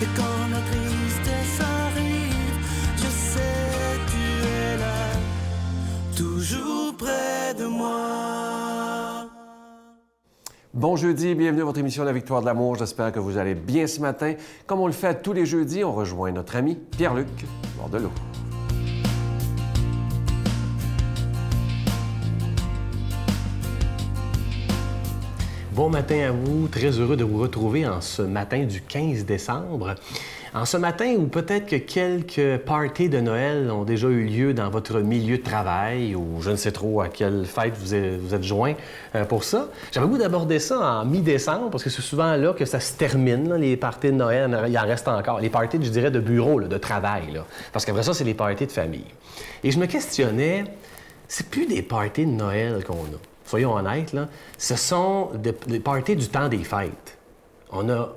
Et quand la tristesse arrive, je sais tu es là, toujours près de moi. Bon jeudi, bienvenue à votre émission La Victoire de l'amour. J'espère que vous allez bien ce matin. Comme on le fait tous les jeudis, on rejoint notre ami Pierre-Luc Bordelot. Bon matin à vous, très heureux de vous retrouver en ce matin du 15 décembre. En ce matin où peut-être que quelques parties de Noël ont déjà eu lieu dans votre milieu de travail ou je ne sais trop à quelle fête vous êtes joints pour ça. J'avais le goût d'aborder ça en mi-décembre parce que c'est souvent là que ça se termine, là, les parties de Noël, il en reste encore. Les parties, je dirais, de bureau, là, de travail, là. Parce qu'après ça, c'est les parties de famille. Et je me questionnais, c'est plus des parties de Noël qu'on a. Soyons honnêtes, là, ce sont des parties du temps des fêtes. On a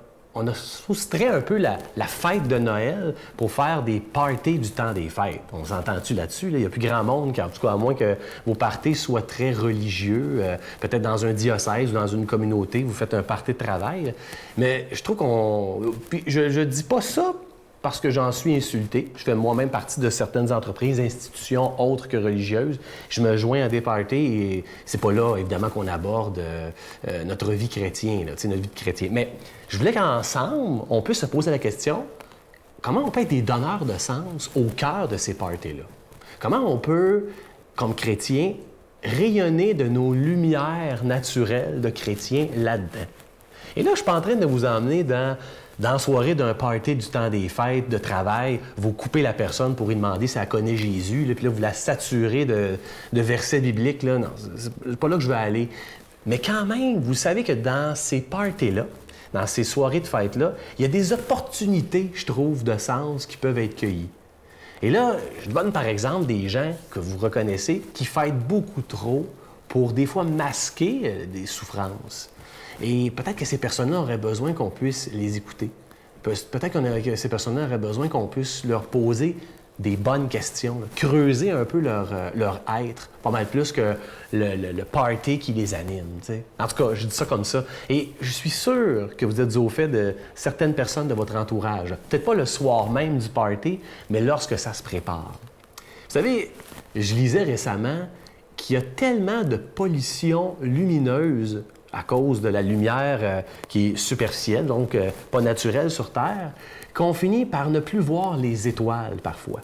soustrait un peu la fête de Noël pour faire des parties du temps des fêtes. On s'entend-tu là-dessus? Là? Il n'y a plus grand monde, en tout cas, à moins que vos parties soient très religieux, peut-être dans un diocèse ou dans une communauté, vous faites un party de travail. Mais je trouve qu'on... Puis je dis pas ça parce que j'en suis insulté. Je fais moi-même partie de certaines entreprises, institutions autres que religieuses. Je me joins à des parties et c'est pas là, évidemment, qu'on aborde notre vie chrétienne, notre vie de chrétien. Mais je voulais qu'ensemble, on puisse se poser la question, comment on peut être des donneurs de sens au cœur de ces parties-là? Comment on peut, comme chrétiens, rayonner de nos lumières naturelles de chrétiens là-dedans? Et là, je suis pas en train de vous emmener dans la soirée d'un party du temps des fêtes, de travail, vous coupez la personne pour lui demander si elle connaît Jésus, là, puis là, vous la saturez de versets bibliques. Là. Non, c'est pas là que je veux aller. Mais quand même, vous savez que dans ces parties-là, dans ces soirées de fêtes-là, il y a des opportunités, je trouve, de sens qui peuvent être cueillies. Et là, je donne par exemple des gens que vous reconnaissez qui fêtent beaucoup trop pour des fois masquer des souffrances. Et peut-être que ces personnes-là auraient besoin qu'on puisse les écouter. Peut-être que ces personnes-là auraient besoin qu'on puisse leur poser des bonnes questions, là, creuser un peu leur être, pas mal plus que le party qui les anime. T'sais. En tout cas, je dis ça comme ça. Et je suis sûr que vous êtes au fait de certaines personnes de votre entourage. Peut-être pas le soir même du party, mais lorsque ça se prépare. Vous savez, je lisais récemment qu'il y a tellement de pollution lumineuse à cause de la lumière qui est superficielle, donc pas naturelle sur Terre, qu'on finit par ne plus voir les étoiles parfois.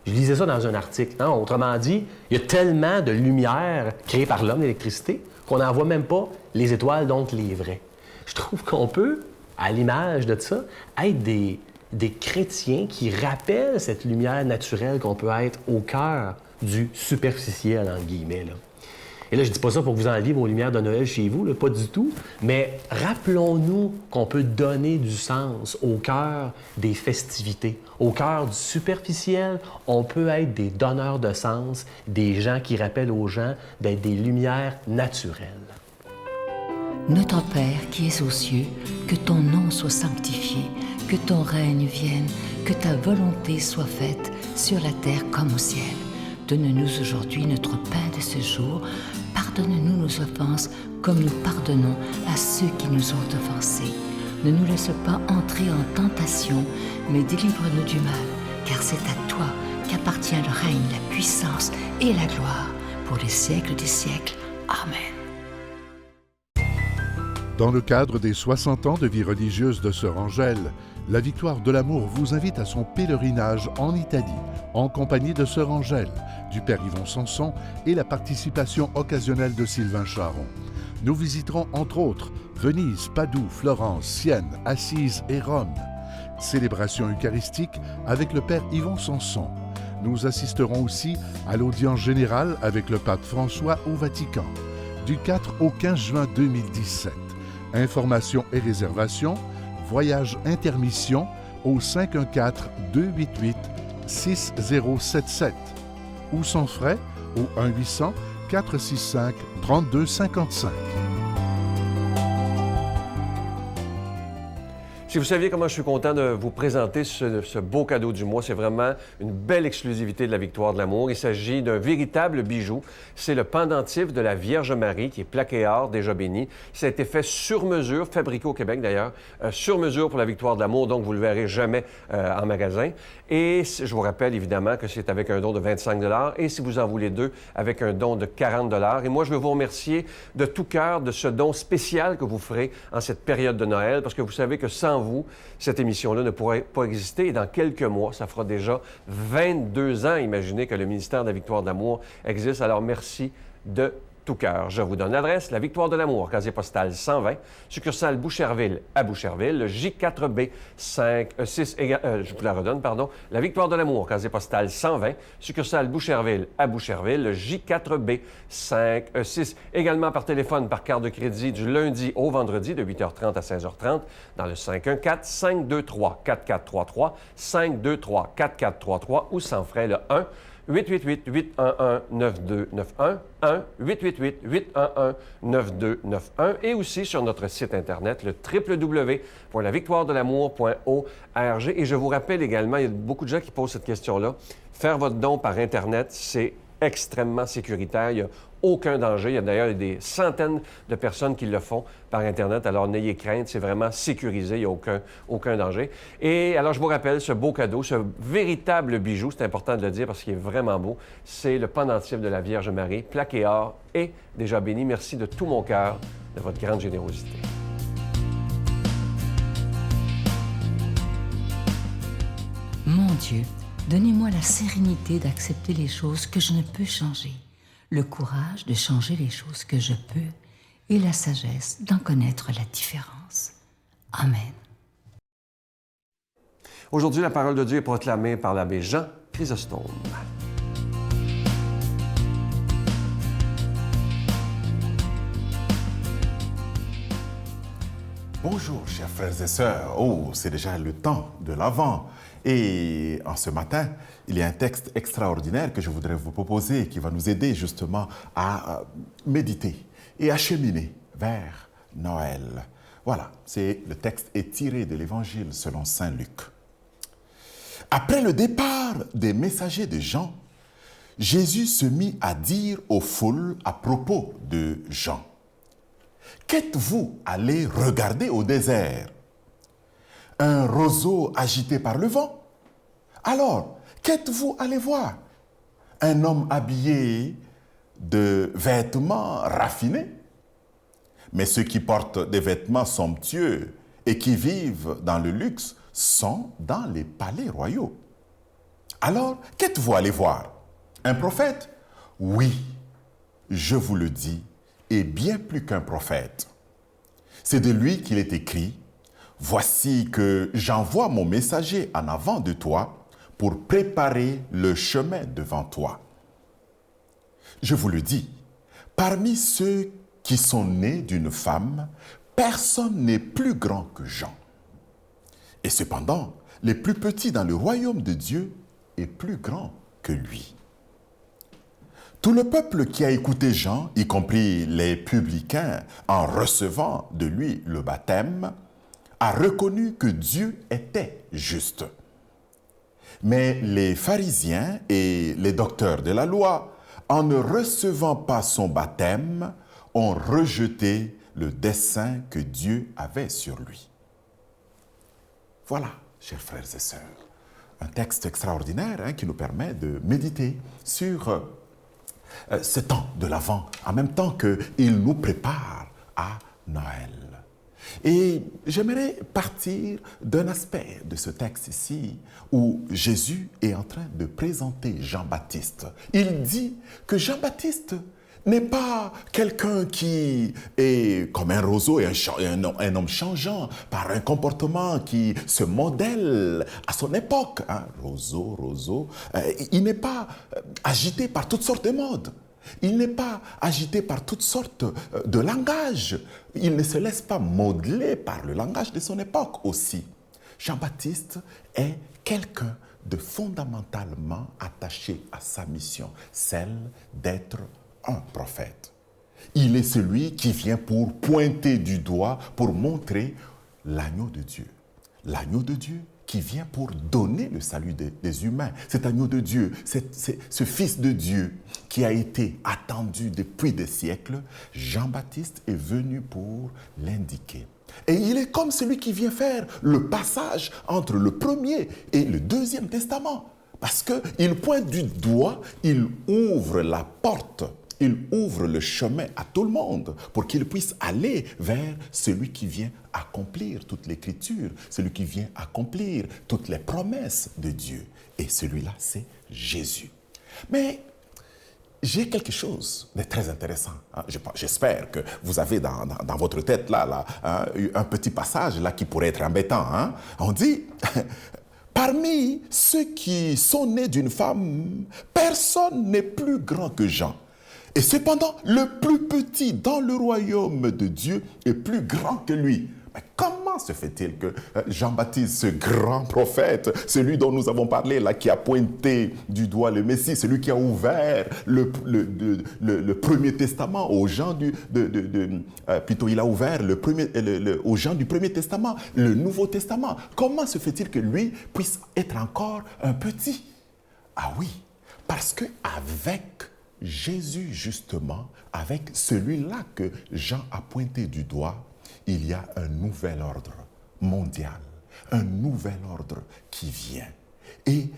Je lisais ça dans un article. Hein? Autrement dit, il y a tellement de lumière créée par l'homme, l'électricité, qu'on n'en voit même pas les étoiles, donc les vraies. Je trouve qu'on peut, à l'image de ça, être des chrétiens qui rappellent cette lumière naturelle qu'on peut être au cœur du superficiel, entre guillemets, là. Et là, je ne dis pas ça pour que vous enleviez vos lumières de Noël chez vous, là, pas du tout. Mais rappelons-nous qu'on peut donner du sens au cœur des festivités. Au cœur du superficiel, on peut être des donneurs de sens, des gens qui rappellent aux gens d'être des lumières naturelles. Notre Père qui es aux cieux, que ton nom soit sanctifié, que ton règne vienne, que ta volonté soit faite sur la terre comme au ciel. Donne-nous aujourd'hui notre pain de ce jour. Pardonne-nous nos offenses, comme nous pardonnons à ceux qui nous ont offensés. Ne nous laisse pas entrer en tentation, mais délivre-nous du mal, car c'est à toi qu'appartient le règne, la puissance et la gloire, pour les siècles des siècles. Amen. Dans le cadre des 60 ans de vie religieuse de Sœur Angèle, la Victoire de l'amour vous invite à son pèlerinage en Italie, en compagnie de Sœur Angèle, du Père Yvon Sanson et la participation occasionnelle de Sylvain Charon. Nous visiterons entre autres Venise, Padoue, Florence, Sienne, Assise et Rome. Célébration eucharistique avec le Père Yvon Sanson. Nous assisterons aussi à l'audience générale avec le Pape François au Vatican, du 4 au 15 juin 2017. Informations et réservations, voyage intermission au 514-288-6077 ou sans frais au 1-800-465-3255. Si vous saviez comment je suis content de vous présenter ce beau cadeau du mois, c'est vraiment une belle exclusivité de la Victoire de l'amour. Il s'agit d'un véritable bijou. C'est le pendentif de la Vierge Marie qui est plaqué or, déjà béni. Ça a été fait sur mesure, fabriqué au Québec d'ailleurs, sur mesure pour la Victoire de l'amour, donc vous ne le verrez jamais en magasin. Et je vous rappelle évidemment que c'est avec un don de 25 $ et si vous en voulez deux, avec un don de 40 $. Et moi, je veux vous remercier de tout cœur de ce don spécial que vous ferez en cette période de Noël, parce que vous savez que sans vous, cette émission-là ne pourrait pas exister. Et dans quelques mois, ça fera déjà 22 ans, imaginez, que le ministère de la Victoire de l'amour existe. Alors, merci de tout cœur. Je vous donne l'adresse, la Victoire de l'amour, casier postal 120, succursale Boucherville à Boucherville, le J4B 6, je vous la redonne, pardon, la Victoire de l'amour, casier postal 120, succursale Boucherville à Boucherville, le J4B 6, également par téléphone, par carte de crédit du lundi au vendredi de 8h30 à 16h30 dans le 514-523-4433, 523-4433 ou sans frais le 1 888-811-9291, 1-888-811-9291 et aussi sur notre site Internet, le www.lavictoiredelamour.org. Et je vous rappelle également, il y a beaucoup de gens qui posent cette question-là, faire votre don par Internet, c'est extrêmement sécuritaire. Il n'y a aucun danger. Il y a d'ailleurs des centaines de personnes qui le font par Internet. Alors, n'ayez crainte, c'est vraiment sécurisé. Il n'y a aucun danger. Et alors, je vous rappelle, ce beau cadeau, ce véritable bijou, c'est important de le dire parce qu'il est vraiment beau, c'est le pendentif de la Vierge Marie, plaqué or et déjà béni. Merci de tout mon cœur de votre grande générosité. Mon Dieu, donnez-moi la sérénité d'accepter les choses que je ne peux changer, le courage de changer les choses que je peux et la sagesse d'en connaître la différence. Amen. Aujourd'hui, la parole de Dieu est proclamée par l'abbé Jean Chrysostome. Bonjour, chers frères et sœurs. Oh, c'est déjà le temps de l'Avent. Et en ce matin, il y a un texte extraordinaire que je voudrais vous proposer qui va nous aider justement à méditer et à cheminer vers Noël. Voilà, le texte est tiré de l'Évangile selon saint Luc. Après le départ des messagers de Jean, Jésus se mit à dire aux foules à propos de Jean. « Qu'êtes-vous allés regarder au désert? Un roseau agité par le vent? Alors, qu'êtes-vous allés voir? Un homme habillé de vêtements raffinés? Mais ceux qui portent des vêtements somptueux et qui vivent dans le luxe sont dans les palais royaux. Alors, qu'êtes-vous allés voir? Un prophète? Oui, je vous le dis, et bien plus qu'un prophète. C'est de lui qu'il est écrit: « Voici que j'envoie mon messager en avant de toi pour préparer le chemin devant toi. » Je vous le dis, parmi ceux qui sont nés d'une femme, personne n'est plus grand que Jean. Et cependant, les plus petits dans le royaume de Dieu est plus grand que lui. Tout le peuple qui a écouté Jean, y compris les publicains, en recevant de lui le baptême, a reconnu que Dieu était juste. Mais les pharisiens et les docteurs de la loi, en ne recevant pas son baptême, ont rejeté le dessein que Dieu avait sur lui. Voilà, chers frères et sœurs, un texte extraordinaire qui nous permet de méditer sur ce temps de l'Avent, en même temps qu'il nous prépare à Noël. Et j'aimerais partir d'un aspect de ce texte ici, où Jésus est en train de présenter Jean-Baptiste. Il dit que Jean-Baptiste n'est pas quelqu'un qui est comme un roseau et un homme changeant par un comportement qui se modèle à son époque. Roseau. Il n'est pas agité par toutes sortes de modes. Il n'est pas agité par toutes sortes de langages. Il ne se laisse pas modeler par le langage de son époque aussi. Jean-Baptiste est quelqu'un de fondamentalement attaché à sa mission, celle d'être un prophète. Il est celui qui vient pour pointer du doigt, pour montrer l'agneau de Dieu. l'agneau de Dieu qui vient pour donner le salut des humains. Cet agneau de Dieu, ce Fils de Dieu qui a été attendu depuis des siècles, Jean-Baptiste est venu pour l'indiquer. Et il est comme celui qui vient faire le passage entre le premier et le deuxième testament. Parce qu'il pointe du doigt, il ouvre la porte, il ouvre le chemin à tout le monde pour qu'il puisse aller vers celui qui vient accomplir toute l'écriture, celui qui vient accomplir toutes les promesses de Dieu. Et celui-là, c'est Jésus. Mais j'ai quelque chose de très intéressant. J'espère que vous avez dans votre tête là, un petit passage là qui pourrait être embêtant. On dit, parmi ceux qui sont nés d'une femme, personne n'est plus grand que Jean. Et cependant, le plus petit dans le royaume de Dieu est plus grand que lui. Mais comment se fait-il que Jean-Baptiste, ce grand prophète, celui dont nous avons parlé là, qui a pointé du doigt le Messie, celui qui a ouvert le Premier Testament aux gens plutôt il a ouvert aux gens du Premier Testament, le Nouveau Testament. Comment se fait-il que lui puisse être encore un petit? Ah oui, parce qu'avec Jésus, justement, avec celui-là que Jean a pointé du doigt, il y a un nouvel ordre mondial, un nouvel ordre qui vient. Et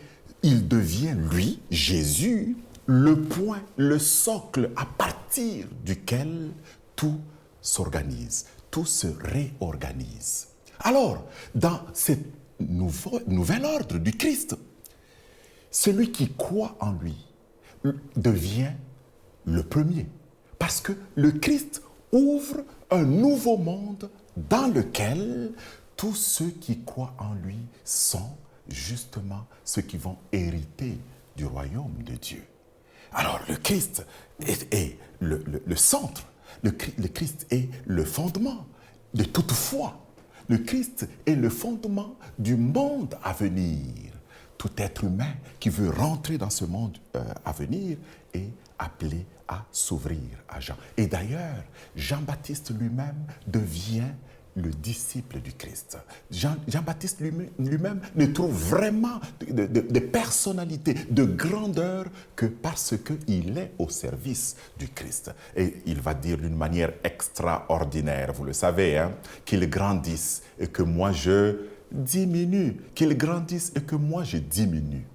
il devient, lui, Jésus, le point, le socle à partir duquel tout s'organise, tout se réorganise. Alors, dans ce nouvel ordre du Christ, celui qui croit en lui devient le premier. Parce que le Christ ouvre un nouveau monde dans lequel tous ceux qui croient en lui sont justement ceux qui vont hériter du royaume de Dieu. Alors le Christ est le centre, le Christ est le fondement de toute foi. Le Christ est le fondement du monde à venir. Tout être humain qui veut rentrer dans ce monde à venir est appelé à s'ouvrir à Jean. Et d'ailleurs, Jean-Baptiste lui-même devient le disciple du Christ. Jean-Baptiste lui-même ne trouve vraiment de personnalité, de grandeur que parce qu'il est au service du Christ. Et il va dire d'une manière extraordinaire, vous le savez, qu'il grandisse et que moi je diminue, qu'il grandisse et que moi je diminue.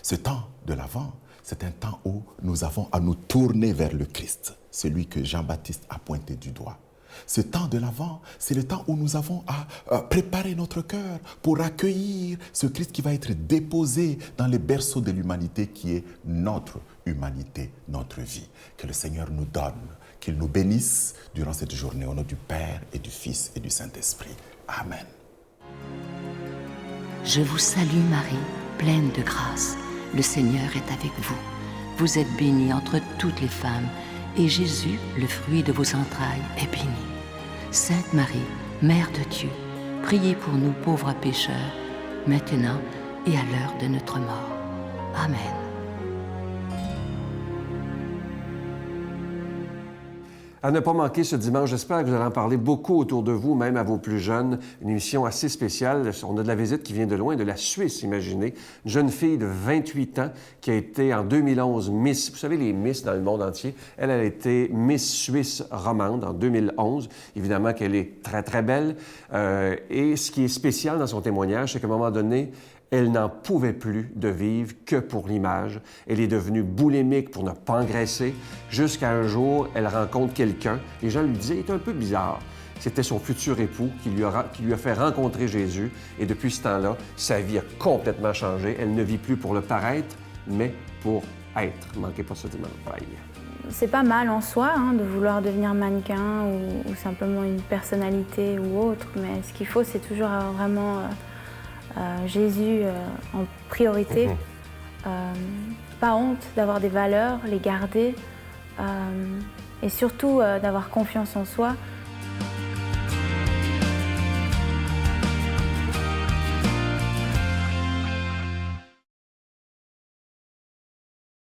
Ce temps de l'Avent, c'est un temps où nous avons à nous tourner vers le Christ, celui que Jean-Baptiste a pointé du doigt. Ce temps de l'Avent, c'est le temps où nous avons à préparer notre cœur pour accueillir ce Christ qui va être déposé dans les berceaux de l'humanité qui est notre humanité, notre vie. Que le Seigneur nous donne, qu'il nous bénisse durant cette journée au nom du Père et du Fils et du Saint-Esprit. Amen. Je vous salue Marie, pleine de grâce. Le Seigneur est avec vous. Vous êtes bénie entre toutes les femmes, et Jésus, le fruit de vos entrailles, est béni. Sainte Marie, Mère de Dieu, priez pour nous pauvres pécheurs, maintenant et à l'heure de notre mort. Amen. À ne pas manquer ce dimanche, j'espère que vous allez en parler beaucoup autour de vous, même à vos plus jeunes. Une émission assez spéciale. On a de la visite qui vient de loin, de la Suisse, imaginez. Une jeune fille de 28 ans qui a été en 2011 Miss. Vous savez, les Miss dans le monde entier. Elle a été Miss Suisse romande en 2011. Évidemment qu'elle est très, très belle. Et ce qui est spécial dans son témoignage, c'est qu'à un moment donné, elle n'en pouvait plus de vivre que pour l'image. Elle est devenue boulimique pour ne pas engraisser. Jusqu'à un jour, elle rencontre quelqu'un. Les gens lui disaient, il est un peu bizarre. C'était son futur époux qui lui a fait rencontrer Jésus. Et depuis ce temps-là, sa vie a complètement changé. Elle ne vit plus pour le paraître, mais pour être. Ne manquez pas ce dimanche. Bye. C'est pas mal en soi de vouloir devenir mannequin ou simplement une personnalité ou autre. Mais ce qu'il faut, c'est toujours avoir vraiment Jésus en priorité. Pas honte d'avoir des valeurs, les garder et surtout d'avoir confiance en soi